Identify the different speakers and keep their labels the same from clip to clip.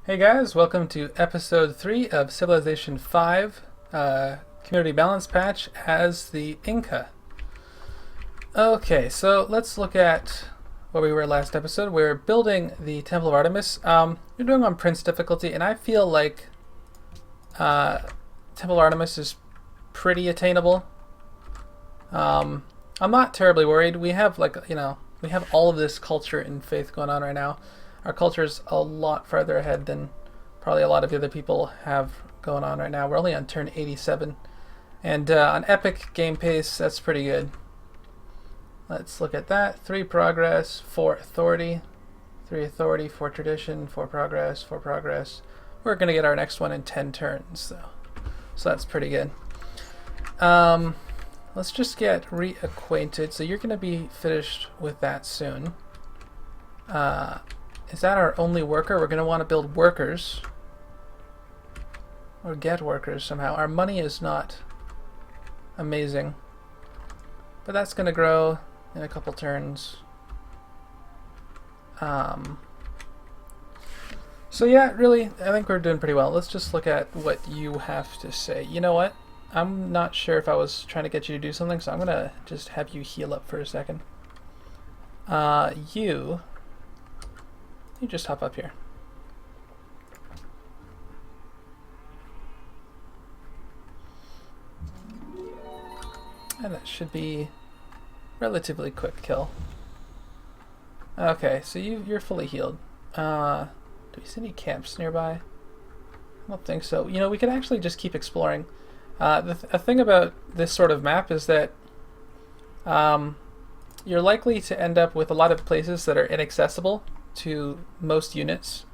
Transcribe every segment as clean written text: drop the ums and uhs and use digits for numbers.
Speaker 1: Hey guys, welcome to episode 3 of Civilization 5 Community Balance Patch as the Inca. Okay, so let's look at where we were last episode. We're building the Temple of Artemis. You're doing on Prince difficulty, and I feel like Temple of Artemis is pretty attainable. I'm not terribly worried. We have we have all of this culture and faith going on right now. Our culture is a lot farther ahead than probably a lot of the other people have going on right now. We're only on turn 87. And on epic game pace, that's pretty good. Let's look at that. 3 progress, 4 authority. 3 authority, 4 tradition, 4 progress, 4 progress. We're going to get our next one in 10 turns, though. So that's pretty good. Let's just get reacquainted. So you're going to be finished with that soon. Is that our only worker? We're going to want to build workers. Or get workers somehow. Our money is not amazing. But that's going to grow in a couple turns. So yeah, really, I think we're doing pretty well. Let's just look at what you have to say. You know what? I'm not sure if I was trying to get you to do something, so I'm going to just have you heal up for a second. You just hop up here. And that should be relatively quick kill. Okay, so you're fully healed. Do we see any camps nearby? I don't think so. You know, we could actually just keep exploring. A thing about this sort of map is that you're likely to end up with a lot of places that are inaccessible to most units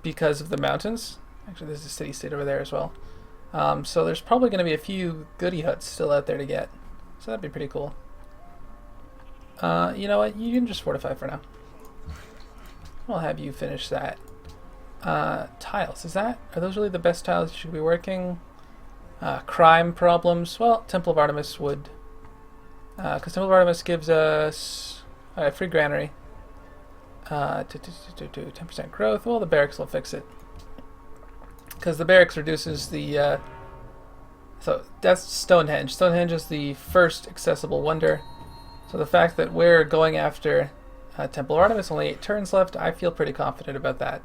Speaker 1: because of the mountains. Actually, there's a city-state over there as well. So there's probably going to be a few goodie huts still out there to get. So that'd be pretty cool. You know what? You can just fortify for now. I'll have you finish that. Tiles. Are those really the best tiles you should be working? Crime problems. Well, Temple of Artemis would. Because Temple of Artemis gives us free granary. 10% growth. Well, the barracks will fix it. Because the barracks reduces the... so that's Stonehenge. Stonehenge is the first accessible wonder. So the fact that we're going after Temple of Artemis, only 8 turns left, I feel pretty confident about that.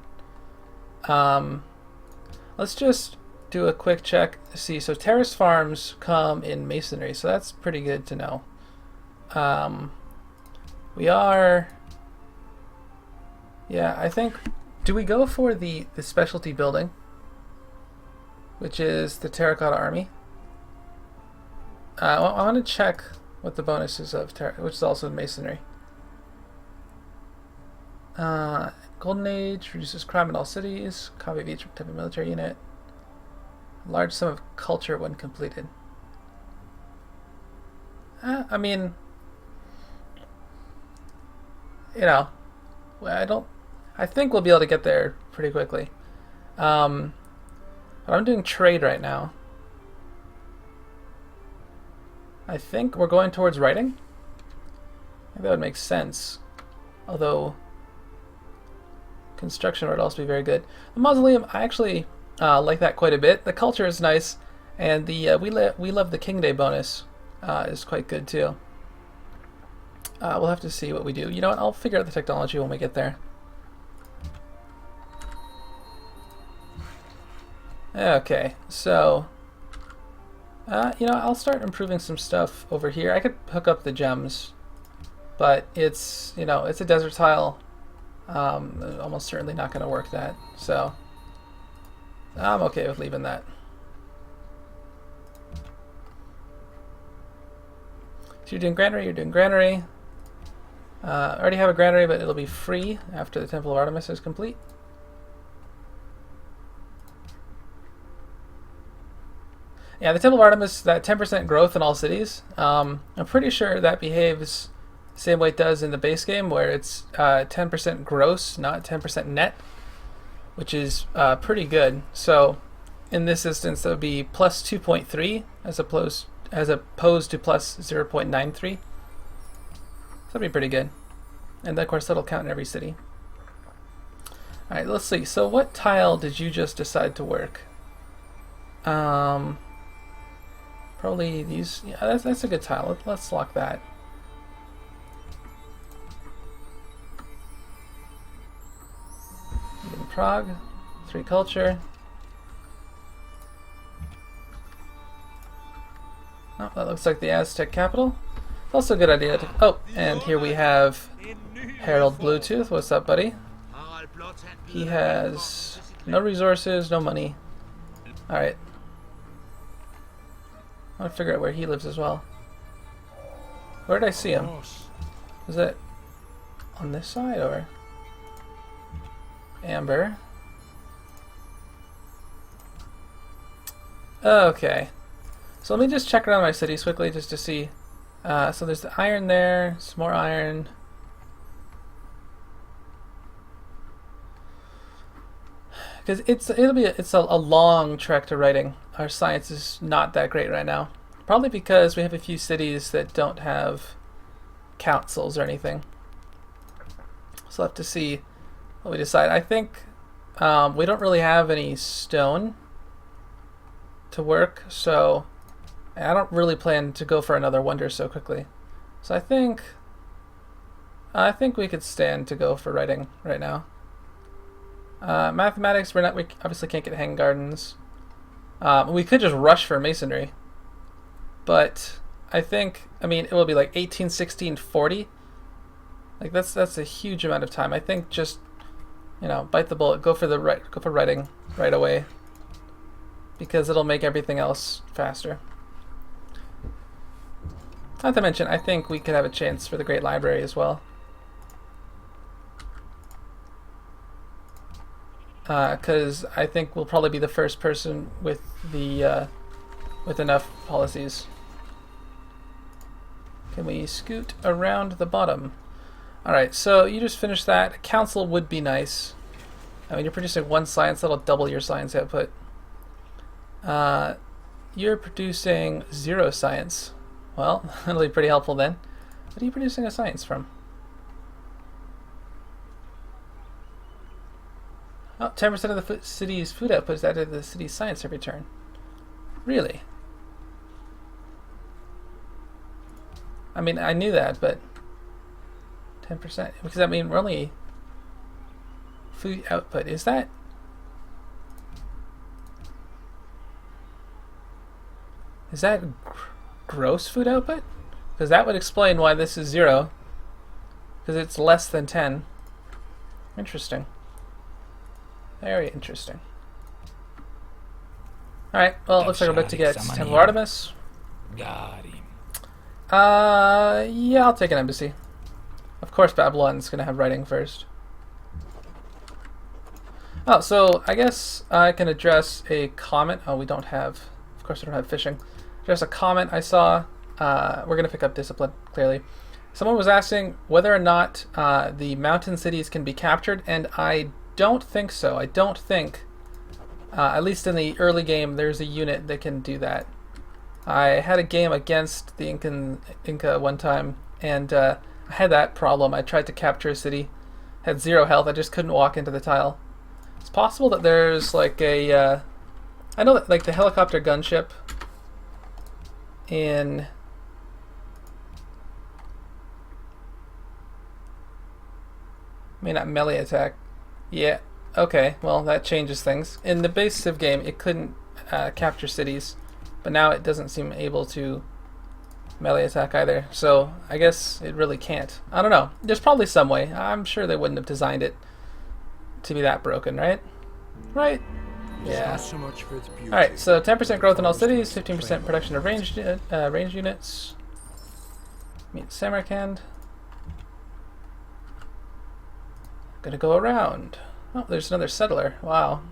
Speaker 1: Let's just do a quick check. See, so terrace farms come in masonry, so that's pretty good to know. We are... Yeah, I think... Do we go for the specialty building? Which is the Terracotta Army. I want to check what the bonus is of which is also in masonry. Golden Age reduces crime in all cities. Copy of each type of military unit. Large sum of culture when completed. I mean, you know, I think we'll be able to get there pretty quickly. But I'm doing trade right now. I think we're going towards writing. I think that would make sense. Although construction would also be very good. The mausoleum, I actually like that quite a bit. The culture is nice, and the we love the King Day bonus is quite good too. We'll have to see what we do. You know what? I'll figure out the technology when we get there. Okay, so you know, I'll start improving some stuff over here. I could hook up the gems, but it's, you know, it's a desert tile. Almost certainly not going to work that, so I'm okay with leaving that. So you're doing granary, you're doing granary. I already have a granary, but it'll be free after the Temple of Artemis is complete. Yeah, the Temple of Artemis, that 10% growth in all cities, I'm pretty sure that behaves the same way it does in the base game, where it's 10% gross, not 10% net, which is pretty good. So in this instance, that would be plus 2.3 as opposed to plus 0.93. So that'd be pretty good. And of course, that'll count in every city. Alright, let's see. So what tile did you just decide to work? Probably these. Yeah, that's a good tile. Let's lock that. In Prague, 3 culture. Oh, that looks like the Aztec capital. It's also a good idea to... Oh, and here we have Harold Bluetooth. What's up, buddy? He has no resources, no money. Alright. I want to figure out where he lives as well. Where did I see him? Is it on this side or... Amber? Okay. So let me just check around my cities quickly just to see. So there's the iron there, some more iron. Because it's a long trek to writing. Our science is not that great right now. Probably because we have a few cities that don't have councils or anything. So we'll have to see what we decide. I think we don't really have any stone to work, so I don't really plan to go for another wonder so quickly. So I think we could stand to go for writing right now. Mathematics, we obviously can't get hang gardens. We could just rush for masonry, but I mean it will be like 18, 16, 40. Like that's a huge amount of time. I think just, you know, bite the bullet, go for writing right away, because it'll make everything else faster. Not to mention, I think we could have a chance for the Great Library as well. Because I think we'll probably be the first person with the with enough policies. Can we scoot around the bottom? Alright, so you just finished that. Council would be nice. I mean, you're producing 1 science, that'll double your science output. You're producing 0 science. Well, that'll be pretty helpful then. What are you producing a science from? Oh, 10% of the city's food output is added to the city's science every turn. Really? I mean, I knew that, but 10%. Because I mean, we're only food output. Is that? Is that gross food output? Because that would explain why this is 0. Because it's less than 10. Interesting. Very interesting. Alright, well, it looks like we're about to get Temple of Artemis.
Speaker 2: Got him.
Speaker 1: Yeah, I'll take an embassy. Of course Babylon's going to have writing first. Oh, so I guess I can address a comment. Oh, we don't have... Of course we don't have fishing. Address a comment I saw. We're going to pick up discipline, clearly. Someone was asking whether or not the mountain cities can be captured, and I don't think so. I don't think, at least in the early game, there's a unit that can do that. I had a game against the Inca one time, and I had that problem. I tried to capture a city, had 0 health, I just couldn't walk into the tile. It's possible that there's like a, I know that like the helicopter gunship in... May not melee attack. Yeah, okay, well that changes things. In the base Civ game it couldn't capture cities, but now it doesn't seem able to melee attack either, so I guess it really can't. I don't know, there's probably some way. I'm sure they wouldn't have designed it to be that broken, right? Right? Yeah. Alright, so 10% growth in all cities, 15% production of ranged units. Meet Samarkand. Gonna go around. Oh, there's another settler. Wow.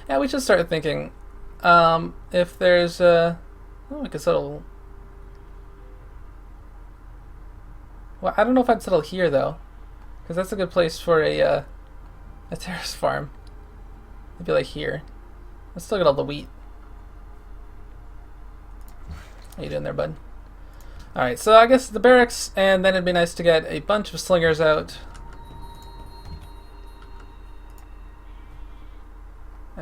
Speaker 1: Yeah, we should start thinking if there's oh, we could settle. Well, I don't know if I'd settle here though, because that's a good place for a terrace farm. Maybe like here. Let's look at all the wheat. How you doing there, bud? Alright, so I guess the barracks, and then it'd be nice to get a bunch of slingers out.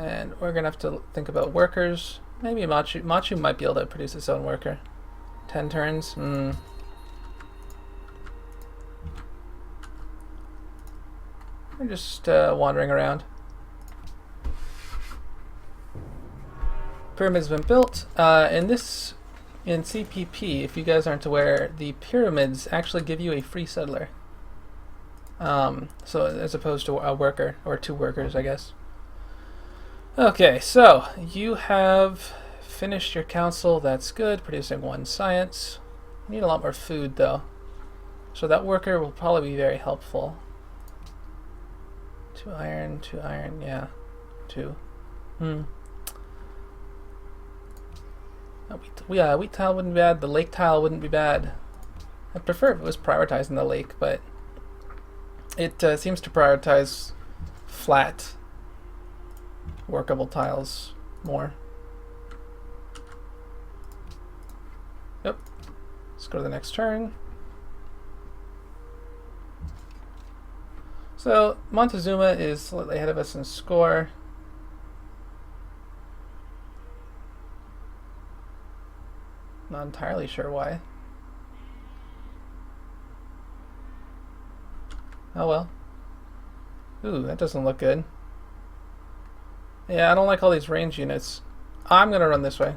Speaker 1: And we're gonna have to think about workers. Maybe Machu might be able to produce its own worker. 10 turns. We're just wandering around. Pyramid's been built. In CPP, if you guys aren't aware, the pyramids actually give you a free settler. So as opposed to a worker, or 2 workers, I guess. Okay, so you have finished your council. That's good. Producing 1 science. Need a lot more food, though. So that worker will probably be very helpful. 2 iron, yeah. 2. Wheat tile wouldn't be bad. The lake tile wouldn't be bad. I'd prefer if it was prioritizing the lake, but it seems to prioritize flat, workable tiles more. Yep. Let's go to the next turn. So Montezuma is slightly ahead of us in score. Not entirely sure why. Oh well. Ooh, that doesn't look good. Yeah, I don't like all these range units. I'm gonna run this way.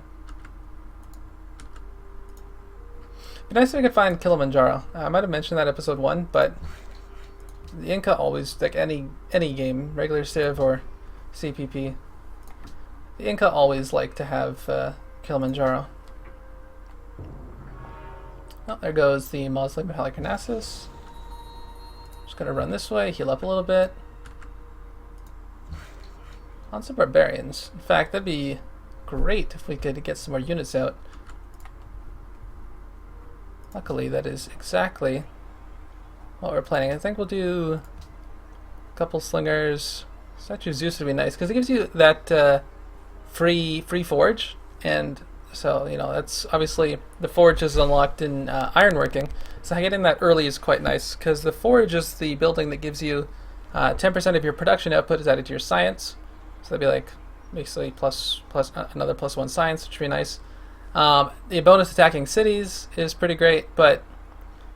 Speaker 1: Be nice if I could find Kilimanjaro. I might have mentioned that episode 1, but the Inca always, like any game, regular Civ or CPP, the Inca always like to have Kilimanjaro. Oh, there goes the Mausoleum of Halicarnassus. Just gonna run this way, heal up a little bit. On some barbarians. In fact, that'd be great if we could get some more units out. Luckily, that is exactly what we're planning. I think we'll do a couple slingers. Statue of Zeus would be nice because it gives you that free forge, and so you know that's obviously the forge is unlocked in ironworking. So getting that early is quite nice because the forge is the building that gives you 10% of your production output is added to your science. So that'd be like basically plus another +1 science, which would be nice. The bonus attacking cities is pretty great, but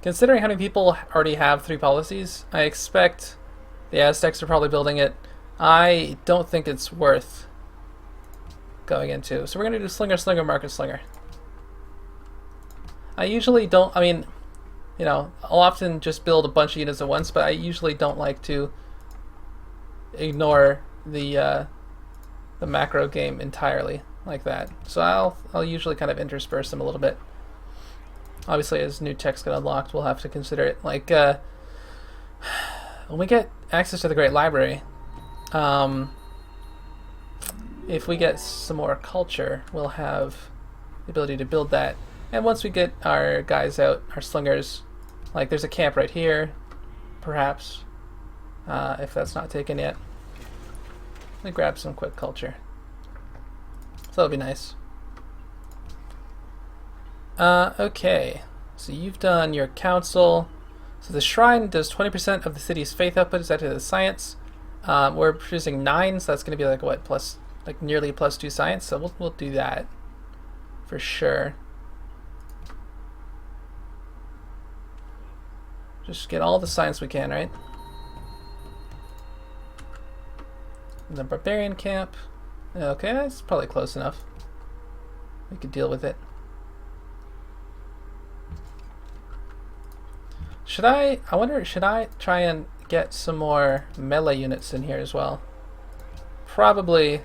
Speaker 1: considering how many people already have 3 policies, I expect the Aztecs are probably building it. I don't think it's worth going into. So we're going to do Slinger, Market Slinger. I usually don't, I mean, you know, I'll often just build a bunch of units at once, but I usually don't like to ignore the macro game entirely like that. So I'll usually kind of intersperse them a little bit. Obviously, as new techs get unlocked, we'll have to consider it. Like, when we get access to the Great Library, if we get some more culture, we'll have the ability to build that. And once we get our guys out, our slingers, like there's a camp right here, perhaps, if that's not taken yet. Let me grab some quick culture. So that'll be nice. Okay, so you've done your council. So the shrine does 20% of the city's faith output is added to the science. We're producing 9, so that's going to be like what, plus, like nearly +2 science. So we'll do that for sure. Just get all the science we can, right? And the barbarian camp. Okay, that's probably close enough. We could deal with it. I wonder, should I try and get some more melee units in here as well? Probably.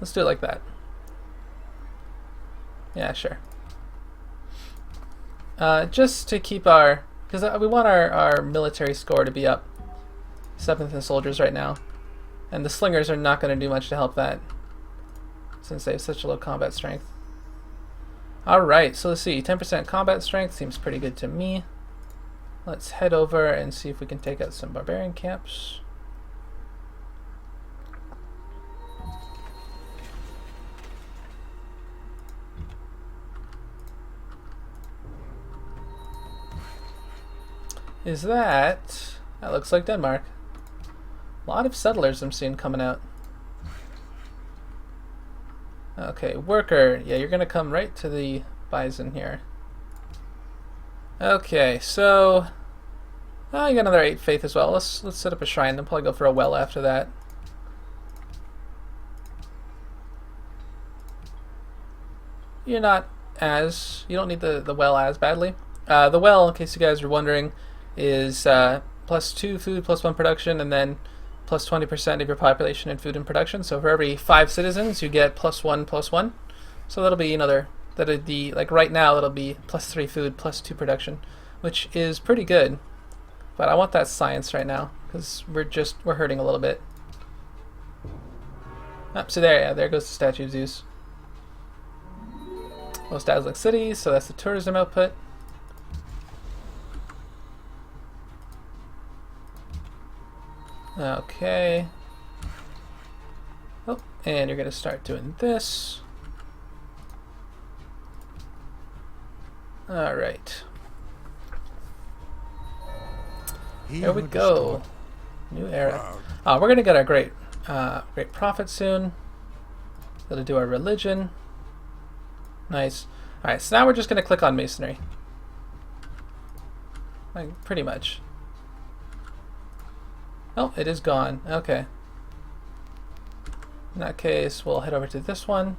Speaker 1: Let's do it like that. Yeah, sure. Just to keep our, because we want our military score to be up 7th in soldiers right now. And the slingers are not going to do much to help that, since they have such a low combat strength. Alright, so let's see, 10% combat strength seems pretty good to me. Let's head over and see if we can take out some barbarian camps. That looks like Denmark. A lot of settlers I'm seeing coming out. Okay, worker. Yeah, you're gonna come right to the bison here. Okay, so I got another 8 faith as well. Let's set up a shrine. Then probably go for a well after that. You're not as you don't need the well as badly. The well, in case you guys are wondering, is +2 food, +1 production, and then plus 20% of your population in food and production. So for every 5 citizens, you get +1/+1. So that'll be another. That'll be like right now. That'll be +3 food, +2 production, which is pretty good. But I want that science right now because we're hurting a little bit. Oh, so there goes the statue of Zeus. Most dazzling cities. So that's the tourism output. Okay. Oh, and you're gonna start doing this. All right. There we go. New era. We're gonna get our great prophet soon. Gotta do our religion. Nice. All right. So now we're just gonna click on masonry. Like pretty much. Oh, it is gone. Okay. In that case, we'll head over to this one.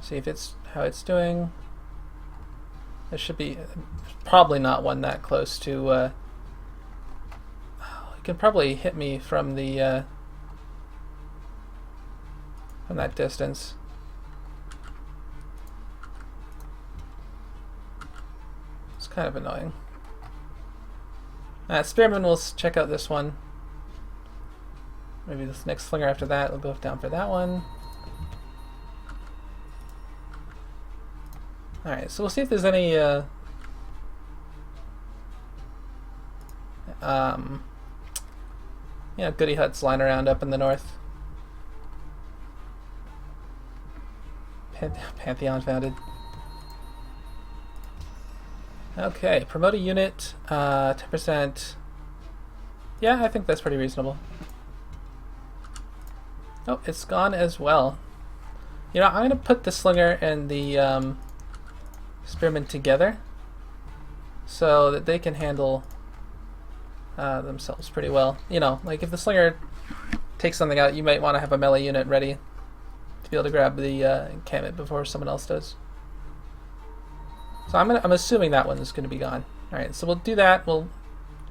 Speaker 1: See if it's how it's doing. There should be probably not one that close to. You can probably hit me from the from that distance. It's kind of annoying. Spearman will check out this one. Maybe this next slinger after that. We'll go down for that one. Alright, so we'll see if there's any goody huts lying around up in the north. Pantheon founded. Okay, promote a unit, 10%. Yeah, I think that's pretty reasonable. Oh, it's gone as well. You know, I'm going to put the slinger and the spearman together so that they can handle themselves pretty well. You know, like if the slinger takes something out, you might want to have a melee unit ready to be able to grab the encampment before someone else does. So I'm assuming that one is going to be gone. All right, so we'll do that. We'll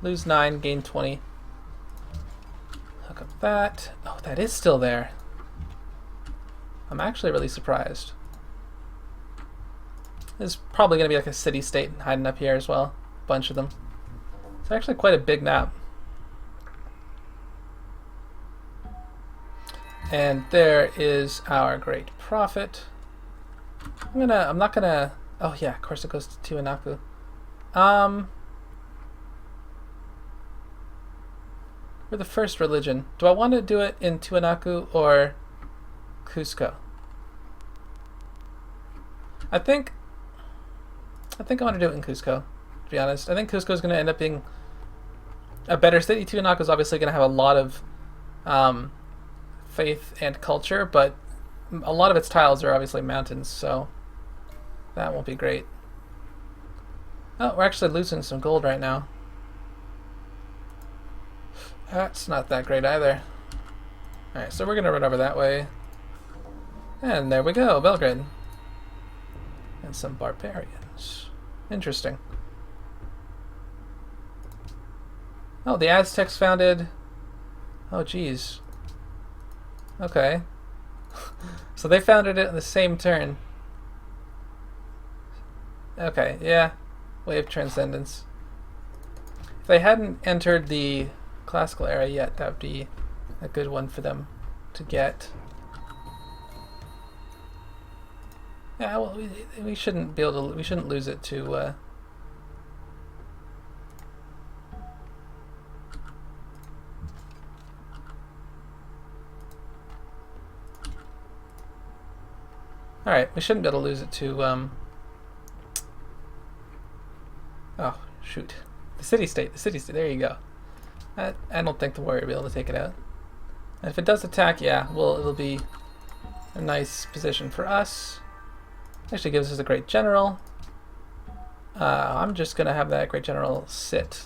Speaker 1: lose 9, gain 20. Hook up that. Oh, that is still there. I'm actually really surprised. There's probably going to be like a city-state hiding up here as well. A bunch of them. It's actually quite a big map. And there is our great prophet. I'm not gonna. Oh yeah, of course it goes to Tiwanaku. We're the first religion. Do I want to do it in Tiwanaku or Cusco? I think I want to do it in Cusco, to be honest. I think Cusco is going to end up being a better city. Tiwanaku is obviously going to have a lot of faith and culture, but a lot of its tiles are obviously mountains, so that won't be great. Oh, we're actually losing some gold right now. That's not that great either. Alright, so we're going to run over that way. And there we go, Belgrade. And some barbarians. Interesting. Oh, the Aztecs founded... Oh, geez. Okay. So they founded it in the same turn. Okay, yeah. Way of Transcendence. If they hadn't entered the classical era yet, that would be a good one for them to get. Yeah, well, we shouldn't be able to. We shouldn't lose it to. All right, we shouldn't be able to lose it to. Oh shoot, the city-state. The city-state. There you go. I don't think the warrior will be able to take it out. And if it does attack, yeah, well, it'll be a nice position for us. Actually gives us a great general. I'm just going to have that great general sit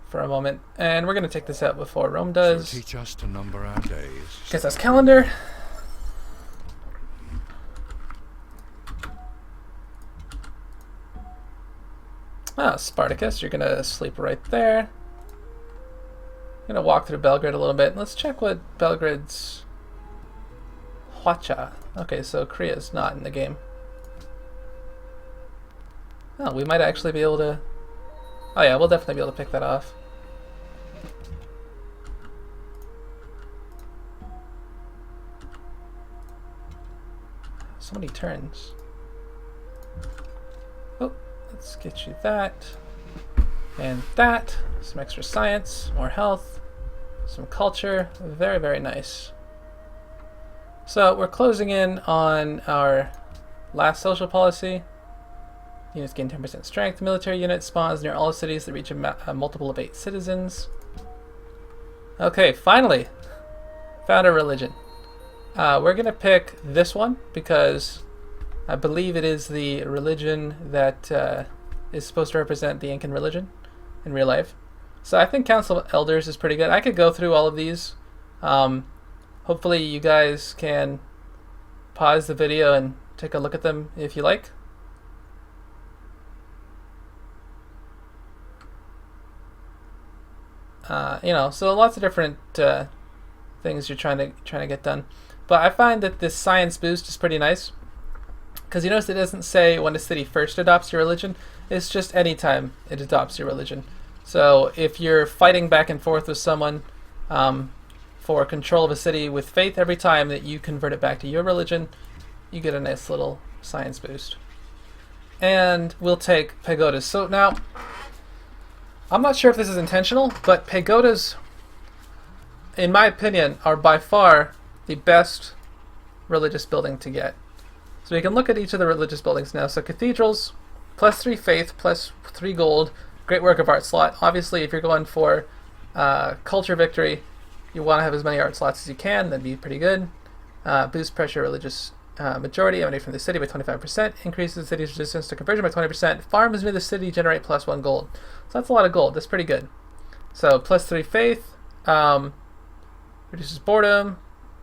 Speaker 1: for a moment. And we're going to take this out before Rome does.
Speaker 2: So teach us to number our days.
Speaker 1: Gets us calendar. Ah, Spartacus, you're going to sleep right there. I'm going to walk through Belgrade a little bit. Let's check what Belgrade's... Huacha. Okay, so Korea's not in the game. Oh, we might actually be able to... Oh yeah, we'll definitely be able to pick that off. So many turns. Oh, let's get you that. And that. Some extra science, more health, some culture. Very, very nice. So we're closing in on our last social policy. Units gain 10% strength. Military unit spawns near all cities that reach a multiple of 8 citizens. Okay, finally found a religion. We're going to pick this one because I believe it is the religion that is supposed to represent the Incan religion in real life. So I think Council of Elders is pretty good. I could go through all of these. Hopefully you guys can pause the video and take a look at them if you like. You know, so lots of different things you're trying to get done. But I find that this science boost is pretty nice because you notice it doesn't say when a city first adopts your religion. It's just any time it adopts your religion. So if you're fighting back and forth with someone for control of a city with faith, every time that you convert it back to your religion, you get a nice little science boost. And we'll take pagodas. So now, I'm not sure if this is intentional, but pagodas, in my opinion, are by far the best religious building to get. So we can look at each of the religious buildings now. So cathedrals, +3 faith, +3 gold, great work of art slot. Obviously, if you're going for culture victory, you want to have as many art slots as you can. That'd be pretty good. Boost pressure religious majority emanate from the city by 25%. Increases the city's resistance to conversion by 20%. Farms near the city generate +1 gold. So that's a lot of gold. That's pretty good. So +3 faith. Reduces boredom.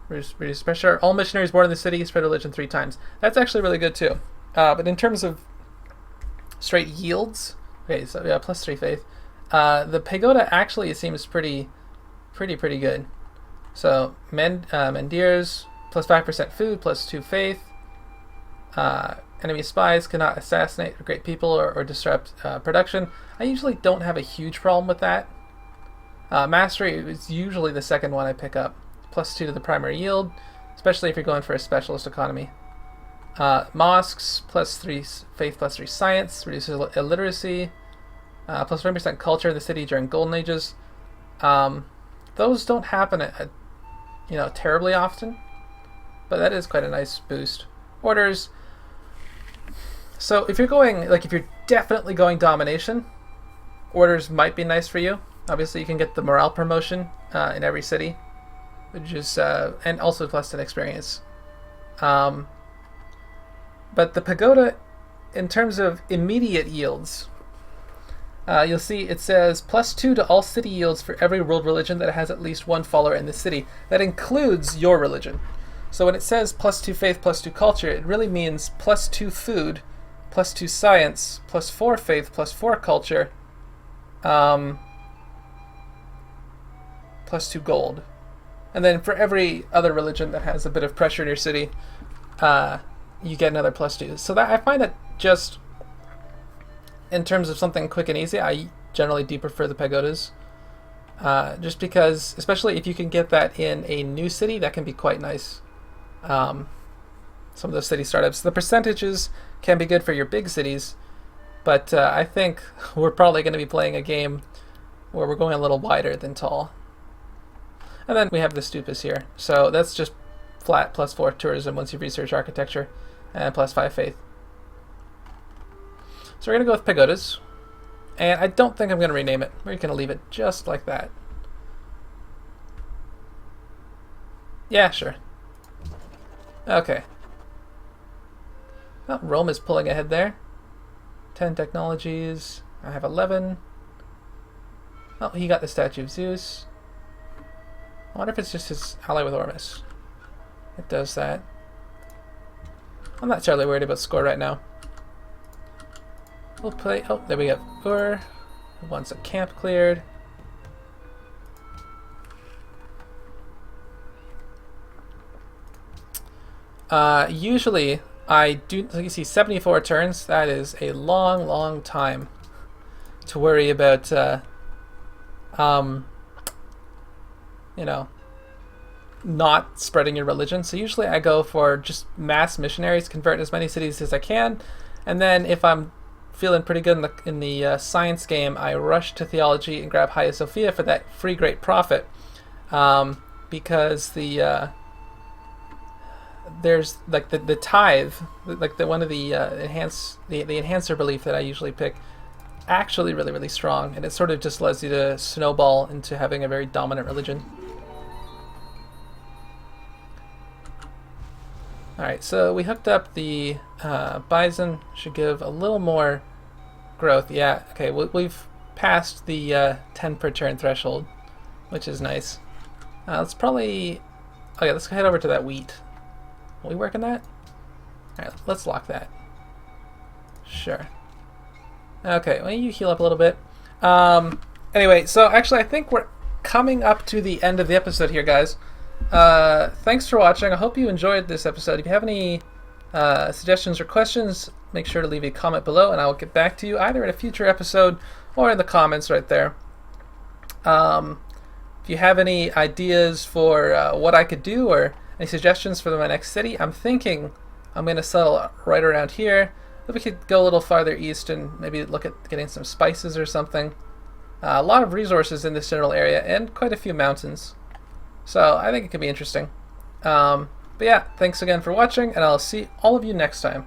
Speaker 1: Reduces pressure. All missionaries born in the city spread religion 3 times. That's actually really good too. But in terms of straight yields, okay, so yeah, +3 faith. The pagoda actually seems pretty good. So Mendirs, +5% food, +2 faith. Enemy spies cannot assassinate great people or disrupt production. I usually don't have a huge problem with that. Mastery is usually the second one I pick up. +2 to the primary yield, especially if you're going for a specialist economy. Mosques, +3 faith, +3 science, reduces illiteracy. +20% culture in the city during golden ages. Those don't happen terribly often, but that is quite a nice boost. Orders. So if you're definitely going domination, orders might be nice for you. Obviously, you can get the morale promotion in every city, which is and also +10 experience. But the pagoda, in terms of immediate yields, you'll see it says +2 to all city yields for every world religion that has at least 1 follower in the city. That includes your religion. So when it says +2 faith, +2 culture, it really means +2 food, +2 science, +4 faith, +4 culture, +2 gold. And then for every other religion that has a bit of pressure in your city, you get another +2. So that I find that just in terms of something quick and easy, I generally do prefer the pagodas. Just because, especially if you can get that in a new city, that can be quite nice. Some of those city startups. The percentages can be good for your big cities, but I think we're probably going to be playing a game where we're going a little wider than tall. And then we have the stupas here. So that's just flat +4 tourism once you've researched architecture, and +5 faith. So we're going to go with pagodas. And I don't think I'm going to rename it. We're going to leave it just like that. Yeah, sure. Okay. Well, Rome is pulling ahead there. 10 technologies. I have 11. Oh, he got the statue of Zeus. I wonder if it's just his ally with Ormus. It does that. I'm not terribly worried about score right now. We'll play... Oh, there we go. Ur, who wants a camp cleared. Usually, I do... Like you see, 74 turns. That is a long, long time to worry about... you know, not spreading your religion. So usually I go for just mass missionaries, convert as many cities as I can, and then if I'm feeling pretty good in the science game, I rush to theology and grab Hagia Sophia for that free great prophet, because there's like the tithe, like one of the enhancer belief that I usually pick, actually really strong, and it sort of just allows you to snowball into having a very dominant religion. Alright, so we hooked up the bison. Should give a little more growth. Yeah, okay, we've passed the 10 per turn threshold, which is nice. Let's probably... Okay, let's head over to that wheat. Will we work on that? Alright, let's lock that. Sure. Okay, well, you heal up a little bit. Anyway, so actually I think we're coming up to the end of the episode here, guys. Thanks for watching. I hope you enjoyed this episode. If you have any suggestions or questions, make sure to leave a comment below and I will get back to you either in a future episode or in the comments right there. If you have any ideas for what I could do or any suggestions for my next city, I'm thinking I'm going to settle right around here. If we could go a little farther east and maybe look at getting some spices or something. A lot of resources in this general area and quite a few mountains. So I think it could be interesting. But yeah, thanks again for watching, and I'll see all of you next time.